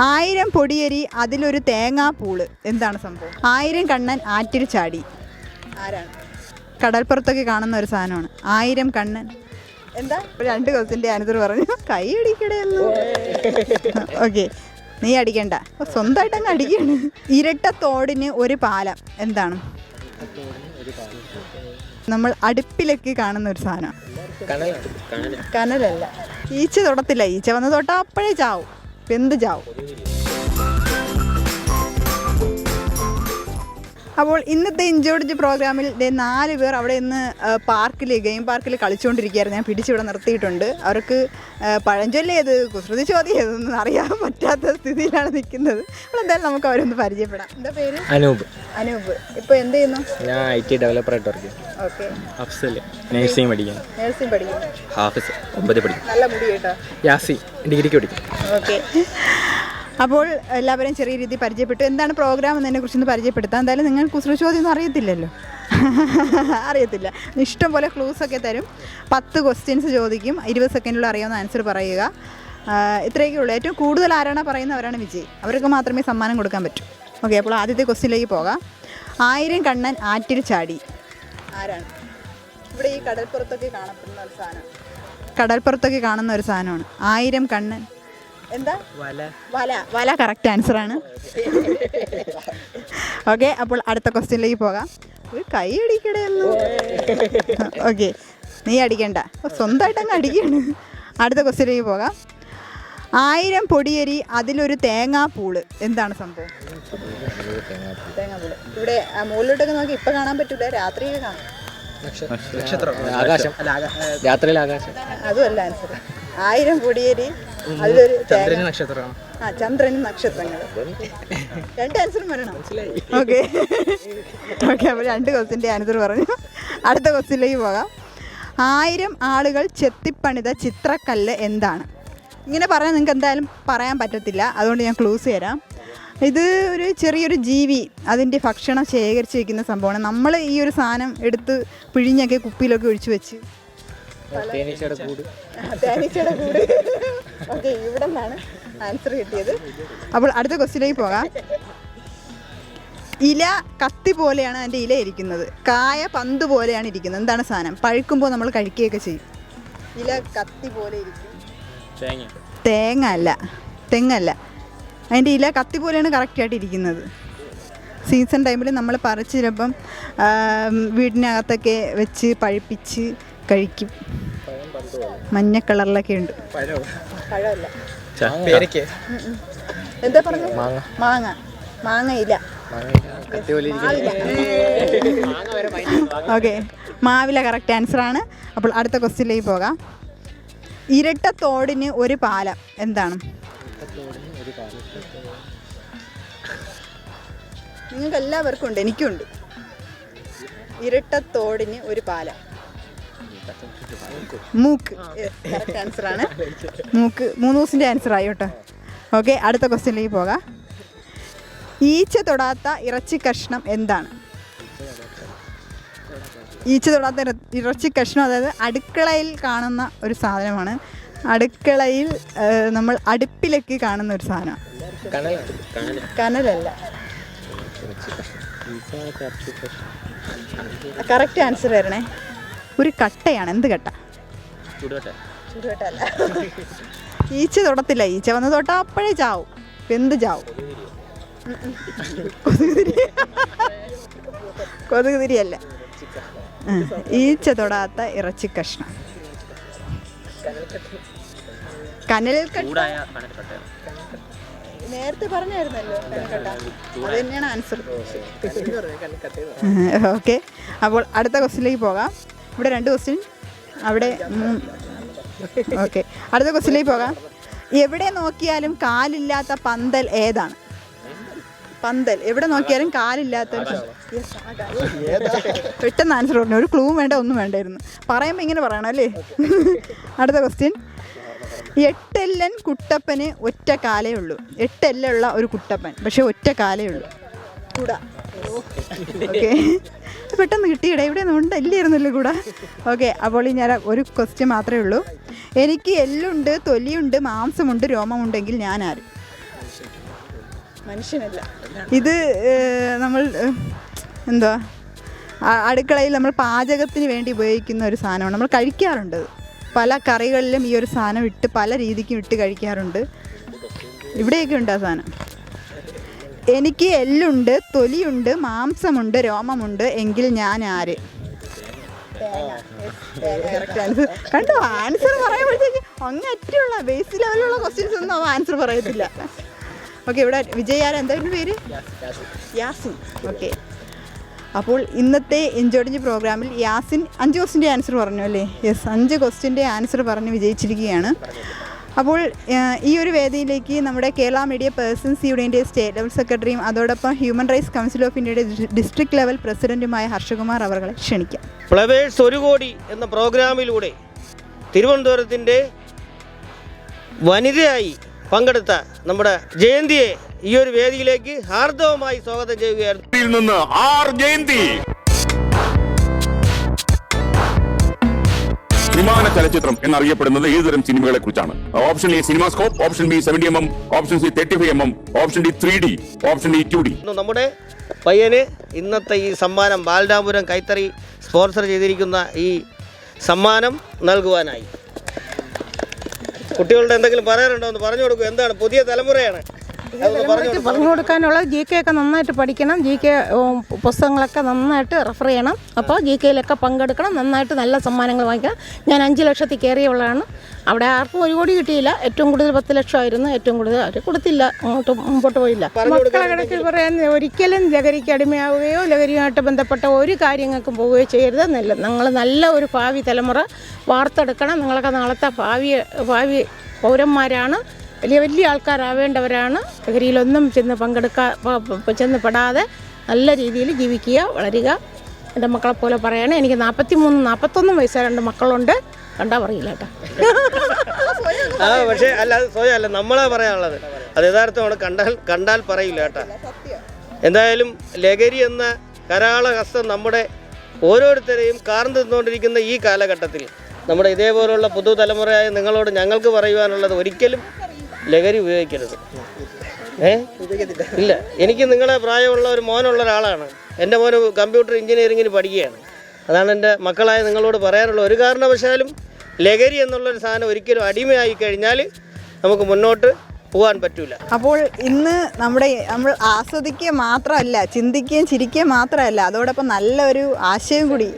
1000 പൊടിയരി അതിലൊരു തേങ്ങാപ്പൂള് എന്താണ് സംഭവം? 1000 കണ്ണൻ ആറ്റിൽ ചാടി ആരാണ്? കടൽപ്പുറത്തൊക്കെ കാണുന്ന ഒരു സാധനമാണ് 1000 കണ്ണൻ. എന്താ? 2 ക്വസ്റ്റിൻ്റെ ആൻസർ പറഞ്ഞു. കൈ അടിക്കടയെന്നു. ഓക്കെ, നീ അടിക്കണ്ട, സ്വന്തമായിട്ട് അങ്ങ് അടിക്കാണ്. ഇരട്ടത്തോടിന് ഒരു പാലം എന്താണ്? നമ്മൾ അടുപ്പിലൊക്കെ കാണുന്ന ഒരു സാധനം. കനലല്ല. ഈച്ച തൊടത്തില്ല. ഈച്ച വന്ന് തൊട്ടാൽ അപ്പോഴേ ചാവും, വെന്ത് ചാവും. അപ്പോൾ ഇന്നത്തെ ഇൻജോർജ് പ്രോഗ്രാമിൽ 4 പേർ അവിടെ ഇന്ന് ഗെയിം പാർക്കിൽ കളിച്ചുകൊണ്ടിരിക്കുകയായിരുന്നു. ഞാൻ പിടിച്ചിവിടെ നിർത്തിയിട്ടുണ്ട്. അവർക്ക് പഴഞ്ചൊല്ലി ഏത്, കുസൃതി ചോദ്യം ഏതൊന്നും അറിയാൻ പറ്റാത്ത സ്ഥിതിയിലാണ് നിൽക്കുന്നത്. അപ്പോൾ എന്തായാലും നമുക്ക് അവരൊന്ന് പരിചയപ്പെടാം. എന്താ പേര്? അനൂപ്. അനൂപ്, ഇപ്പോൾ എന്ത് ചെയ്യുന്നു? ഞാൻ IT ഡെവലപ്പറായിട്ട് വർക്ക് ചെയ്യും. ഓക്കെ. അഫ്സൽ നഴ്സിംഗ് പഠിക്കുന്നു. നഴ്സിംഗ് പഠിക്കുന്നു. ഹാഫിസ് 9 പഠിക്കും. നല്ല മുടി കേട്ടോ. യാസി ഡിഗ്രിക്ക് പഠിക്കും. ഓക്കെ. അപ്പോൾ എല്ലാവരും ചെറിയ രീതിയിൽ പരിചയപ്പെട്ടു. എന്താണ് പ്രോഗ്രാം എന്നതിനെ കുറിച്ചൊന്ന് പരിചയപ്പെടുത്താം. എന്തായാലും നിങ്ങൾ കുസൃതി ചോദ്യമൊന്നും അറിയത്തില്ലല്ലോ. അറിയത്തില്ല. ഇഷ്ടം പോലെ ക്ലൂസൊക്കെ തരും. 10 ക്വസ്റ്റ്യൻസ് ചോദിക്കും. 20 സെക്കൻഡിൽ അറിയാവുന്ന ആൻസർ പറയുക. ഇത്രയൊക്കെ ഉള്ളൂ. ഏറ്റവും കൂടുതൽ ആരാണ് പറയുന്നവരാണ് വിജയി. അവർക്ക് മാത്രമേ സമ്മാനം കൊടുക്കാൻ പറ്റൂ. ഓക്കെ, അപ്പോൾ ആദ്യത്തെ ക്വസ്റ്റ്യനിലേക്ക് പോകാം. 1000 കണ്ണൻ ആറ്റിൽ ചാടി ആരാണ്? ഇവിടെ ഈ കടൽപ്പുറത്തൊക്കെ കാണപ്പെടുന്ന ഒരു സാധനം. കടൽപ്പുറത്തൊക്കെ കാണുന്ന ഒരു സാധനമാണ് 1000 കണ്ണൻ. എന്താ? വല കറക്റ്റ് ആൻസറാണ്. ഓക്കെ, അപ്പോൾ അടുത്ത ക്വസ്റ്റ്യനിലേക്ക് പോകാം. ഒരു കൈ അടിക്കടയെന്നു. ഓക്കെ, നീ അടിക്കണ്ട, സ്വന്തമായിട്ട് അങ്ങ് അടിക്കുകയാണ്. അടുത്ത ക്വസ്റ്റ്യനിലേക്ക് പോകാം. 1000 പൊടിയരി അതിലൊരു തേങ്ങാപ്പൂള് എന്താണ് സംഭവം? തേങ്ങാപ്പൂള് ഇവിടെ മുകളിലോട്ടൊക്കെ നോക്കി ഇപ്പം കാണാൻ പറ്റൂല, രാത്രിയൊക്കെ കാണാം. ആകാശം. രാത്രിയിലെ ആകാശം. അതുമല്ല ആൻസർ. 1000 പൊടിയരി അതിലൊരു നക്ഷത്രമാണ്. ചന്ദ്രനും നക്ഷത്രങ്ങൾ. 2 ആൻസറും വരണം. ഓക്കെ. ഓക്കെ, അപ്പോൾ 2 ക്വസ്റ്റിൻ്റെ ആൻസർ പറഞ്ഞു. അടുത്ത ക്വസ്റ്റിനിലേക്ക് പോകാം. 1000 ആളുകൾ ചെത്തിപ്പണിത ചിത്രക്കല്ല് എന്താണ്? ഇങ്ങനെ പറഞ്ഞാൽ നിങ്ങൾക്ക് എന്തായാലും പറയാൻ പറ്റത്തില്ല. അതുകൊണ്ട് ഞാൻ ക്ലൂസ് തരാം. ഇത് ഒരു ചെറിയൊരു ജീവി അതിൻ്റെ ഭക്ഷണം ശേഖരിച്ച് വയ്ക്കുന്ന സംഭവമാണ്. നമ്മൾ ഈ ഒരു സാധനം എടുത്ത് പിഴിഞ്ഞൊക്കെ കുപ്പിയിലൊക്കെ ഒഴിച്ചു വെച്ച്. തേനീച്ചയുടെ കൂട്. ഓക്കെ, ഇവിടെ നിന്നാണ് ആൻസർ കിട്ടിയത്. അപ്പോൾ അടുത്ത ക്വസ്റ്റ്യനിലേക്ക് പോകാം. ഇല കത്തി പോലെയാണ് അതിൻ്റെ ഇല ഇരിക്കുന്നത്. കായ പന്ത് പോലെയാണ് ഇരിക്കുന്നത്. എന്താണ് സാധനം? പഴുക്കുമ്പോൾ നമ്മൾ കഴിക്കുകയൊക്കെ ചെയ്യും. ഇല കത്തി പോലെ ഇരിക്കും. തേങ്ങ അല്ല, തെങ്ങല്ല. അതിൻ്റെ ഇല കത്തി പോലെയാണ് കറക്റ്റായിട്ട് ഇരിക്കുന്നത്. സീസൺ ടൈമിൽ നമ്മൾ പറിച്ച് ചിലപ്പം വീടിനകത്തൊക്കെ വെച്ച് പഴുപ്പിച്ച് കഴിക്കും. മഞ്ഞ കളറിലൊക്കെ ഉണ്ട്. പഴമല്ല. എന്താ പറഞ്ഞു? മാങ്ങ. മാങ്ങയില്ല. ഓക്കെ, മാവില കറക്റ്റ് ആൻസറാണ്. അപ്പോൾ അടുത്ത ക്വസ്റ്റ്യനിലേക്ക് പോകാം. ഇരട്ടത്തോടിന് ഒരു പാലം എന്താണ്? നിങ്ങൾക്ക് എല്ലാവർക്കും ഉണ്ട്, എനിക്കുണ്ട്. ഇരട്ടത്തോടിന് ഒരു പാലം. മൂക്ക് കറക്റ്റ് ആൻസറാണ്. മൂക്ക് 3 ദിവസത്തിൻ്റെ ആൻസറായി കേട്ടോ. ഓക്കെ, അടുത്ത ക്വസ്റ്റ്യനിലേക്ക് പോകാം. ഈച്ച തൊടാത്ത ഇറച്ചി കഷ്ണം എന്താണ്? ഈച്ച തൊടാത്ത ഇറച്ചി കഷ്ണം, അതായത് അടുക്കളയിൽ കാണുന്ന ഒരു സാധനമാണ്. അടുക്കളയിൽ നമ്മൾ അടുപ്പിലൊക്കെ കാണുന്ന ഒരു സാധനം. കനലല്ല. കറക്റ്റ് ആൻസർ വരണേ. ഒരു കട്ടയാണ്. എന്ത് കട്ട? ചുടുകട്ടല്ല. ഈച്ച തൊടത്തില്ല. ഈച്ച വന്ന് തൊട്ടാൽ അപ്പോഴേ ചാവും, വെന്ത് ചാവും. കൊതുകുതിരിയല്ല. ഈച്ച തൊടാത്ത ഇറച്ചി കഷ്ണം. കനൽക്കട്ട. നേരത്തെ പറഞ്ഞായിരുന്നല്ലോ കനൽക്കട്ട. അത് തന്നെയാണ് ആൻസർ. ഓക്കെ, അപ്പോൾ അടുത്ത ക്വസ്റ്റ്യനിലേക്ക് പോകാം. ഇവിടെ 2 ക്വസ്റ്റ്യൻ, അവിടെ. ഓക്കെ, അടുത്ത ക്വസ്റ്റ്യനിലേക്ക് പോകാം. എവിടെ നോക്കിയാലും കാലില്ലാത്ത പന്തൽ ഏതാണ്? പന്തൽ എവിടെ നോക്കിയാലും കാലില്ലാത്ത. പെട്ടെന്ന് ആൻസർ പറഞ്ഞു. ഒരു ക്ലൂ വേണ്ട, ഒന്നും വേണ്ടായിരുന്നു. പറയുമ്പോൾ ഇങ്ങനെ പറയണം അല്ലേ? അടുത്ത ക്വസ്റ്റ്യൻ. 8 എല്ലൻ കുട്ടപ്പന് ഒറ്റ കാലേ ഉള്ളൂ. 8 എല്ലുള്ള ഒരു കുട്ടപ്പൻ, പക്ഷെ ഒറ്റ കാലേ ഉള്ളൂ. കൂടാ. ഓക്കെ, പെട്ടെന്ന് കിട്ടിയിടേ. ഇവിടെ ഒന്നും ഇല്ലായിരുന്നല്ലോ കൂടാ. ഓക്കെ, അപ്പോൾ ഞാൻ ഒരു ക്വസ്റ്റ്യൻ മാത്രമേ ഉള്ളൂ. എനിക്ക് എല്ലുണ്ട്, തൊലിയുണ്ട്, മാംസമുണ്ട്, രോമമുണ്ടെങ്കിൽ ഞാൻ ആര്? മനുഷ്യനല്ല. ഇത് നമ്മൾ എന്താ അടുക്കളയിൽ നമ്മൾ പാചകത്തിന് വേണ്ടി ഉപയോഗിക്കുന്ന ഒരു സാധനമാണ്. നമ്മൾ കഴിക്കാറുണ്ട്. പല കറികളിലും ഈ ഒരു സാധനം ഇട്ട് പല രീതിക്കും ഇട്ട് കഴിക്കാറുണ്ട്. ഇവിടെയൊക്കെ ഉണ്ട് ആ സാധനം. എനിക്ക് എല്ലുണ്ട്, തൊലിയുണ്ട്, മാംസമുണ്ട്, രോമമുണ്ട്, എങ്കിൽ ഞാൻ ആര്? കണ്ടോ, ആൻസർ പറയുമ്പോഴത്തേക്ക് അങ്ങറ്റുള്ള ബേസ് ലെവലുള്ള ക്വസ്റ്റ്യൻസ് ഒന്നും അവ ആൻസർ പറയത്തില്ല. ഓക്കെ, ഇവിടെ വിജയാര എന്തായിരുന്നു പേര്? യാസിൻ. ഓക്കെ, അപ്പോൾ ഇന്നത്തെ ഇഞ്ചോടിഞ്ച് പ്രോഗ്രാമിൽ യാസിൻ 5 ക്വസ്റ്റിൻ്റെ ആൻസർ പറഞ്ഞു അല്ലേ? യെസ്, 5 ക്വസ്റ്റിൻ്റെ ആൻസർ പറഞ്ഞ് വിജയിച്ചിരിക്കുകയാണ്. അപ്പോൾ ഈ ഒരു വേദിയിലേക്ക് നമ്മുടെ കേരള മീഡിയ പേഴ്സൺസ് യൂണിയൻ്റെ സ്റ്റേറ്റ് ലെവൽ സെക്രട്ടറിയും അതോടൊപ്പം ഹ്യൂമൻ റൈറ്റ്സ് കൗൺസിൽ ഓഫ് ഇന്ത്യയുടെ ഡിസ്ട്രിക്ട് ലെവൽ പ്രസിഡന്റുമായ ഹർഷകുമാർ അവരെ ക്ഷണിക്കാം. ഫ്ലവേഴ്സ് 1 കോടി എന്ന പ്രോഗ്രാമിലൂടെ തിരുവനന്തപുരത്തിൻ്റെ വനിതയായി പങ്കെടുത്ത നമ്മുടെ ജയന്തിയെ ഈ ഒരു വേദിയിലേക്ക് ഹാർദവമായി സ്വാഗതം ചെയ്യുകയായിരുന്നു. ത്രിമാന ചലച്ചിത്രം എന്നറിയപ്പെടുന്നത് ഏതുതരം സിനിമകളെ കുറിച്ചാണ്? Option A CinemaScope, option B 70mm, option C 35mm, option D 3D, option D 2D. നമ്മുടെ പയ്യന് ഇന്നത്തെ ഈ സമ്മാനം ബാലരാമപുരം കൈത്തറി സ്പോൺസർ ചെയ്തിരിക്കുന്ന ഈ സമ്മാനം നൽകുവാനായി കുട്ടികളുടെ എന്തെങ്കിലും പറയാനുണ്ടോ എന്ന് പറഞ്ഞു കൊടുക്കും. എന്താണ്, പുതിയ തലമുറയാണ്, പറഞ്ഞു കൊടുക്കാനുള്ള GK ഒക്കെ നന്നായിട്ട് പഠിക്കണം. GK പുസ്തകങ്ങളൊക്കെ നന്നായിട്ട് റെഫർ ചെയ്യണം. അപ്പോൾ GKയിലൊക്കെ പങ്കെടുക്കണം. നന്നായിട്ട് നല്ല സമ്മാനങ്ങൾ വാങ്ങിക്കണം. ഞാൻ 5 ലക്ഷത്തിൽ കയറിയുള്ളതാണ്. അവിടെ ആർക്കും 1 കോടി കിട്ടിയില്ല. ഏറ്റവും കൂടുതൽ 10 ലക്ഷമായിരുന്നു. ഏറ്റവും കൂടുതൽ അവർ കൊടുത്തില്ല, അങ്ങോട്ട് മുമ്പോട്ട് പോയില്ല. മക്കളെ കണക്കിൽ പറയാൻ ഒരിക്കലും ലഹരിക്ക് അടിമയാവുകയോ ലഹരിയുമായിട്ട് ബന്ധപ്പെട്ട ഒരു കാര്യങ്ങൾക്കും പോവുകയോ ചെയ്യരുത്. നിങ്ങൾ നല്ല ഒരു ഭാവി തലമുറ വാർത്തെടുക്കണം. നിങ്ങളൊക്കെ നാളത്തെ ഭാവി പൗരന്മാരാണ്. വലിയ ആൾക്കാരാവേണ്ടവരാണ്. ലഹരിയിലൊന്നും ചെന്ന് പെടാതെ നല്ല രീതിയിൽ ജീവിക്കുക, വളരുക. എൻ്റെ മക്കളെപ്പോലെ പറയുകയാണ്. എനിക്ക് 43-41 വയസ്സായ 2 മക്കളുണ്ട്. കണ്ടാൽ പറയില്ല കേട്ടോ. പക്ഷേ അല്ലാതെ സ്വയമല്ല നമ്മളാ പറയാനുള്ളത്. അത് യഥാർത്ഥമാണ്. കണ്ടാൽ പറയില്ല കേട്ടോ. എന്തായാലും ലഹരി എന്ന കരാളഹസ്തം നമ്മുടെ ഓരോരുത്തരെയും കാർന്നു നിന്നുകൊണ്ടിരിക്കുന്ന ഈ കാലഘട്ടത്തിൽ നമ്മുടെ ഇതേപോലുള്ള പുതുതലമുറയായ നിങ്ങളോട് ഞങ്ങൾക്ക് പറയുവാനുള്ളത്, ഒരിക്കലും ലഹരി ഉപയോഗിക്കരുത്. ഇല്ല, എനിക്ക് നിങ്ങളെ പ്രായമുള്ള ഒരു മോനുള്ള ഒരാളാണ്. എൻ്റെ മോന് കമ്പ്യൂട്ടർ എഞ്ചിനീയറിങ്ങിന് പഠിക്കുകയാണ്. അതാണ് എൻ്റെ മക്കളായ നിങ്ങളോട് പറയാനുള്ള. ഒരു കാരണവശാലും ലഹരി എന്നുള്ളൊരു സാധനം ഒരിക്കലും അടിമയായി കഴിഞ്ഞാൽ നമുക്ക് മുന്നോട്ട് പോകാൻ പറ്റൂല. അപ്പോൾ ഇന്ന് നമ്മൾ ആസ്വദിക്കുക മാത്രമല്ല, ചിന്തിക്കുകയും ചിരിക്കുകയും മാത്രമല്ല, അതോടൊപ്പം നല്ലൊരു ആശയം കൂടി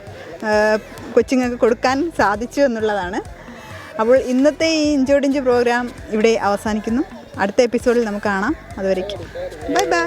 കൊച്ചുങ്ങൾക്ക് കൊടുക്കാൻ സാധിച്ചു എന്നുള്ളതാണ്. അപ്പോൾ ഇന്നത്തെ ഈ ഇഞ്ചോടിഞ്ച് പ്രോഗ്രാം ഇവിടെ അവസാനിക്കുന്നു. അടുത്ത എപ്പിസോഡിൽ നമുക്ക് കാണാം. അതുവരേക്കും ബൈ ബൈ.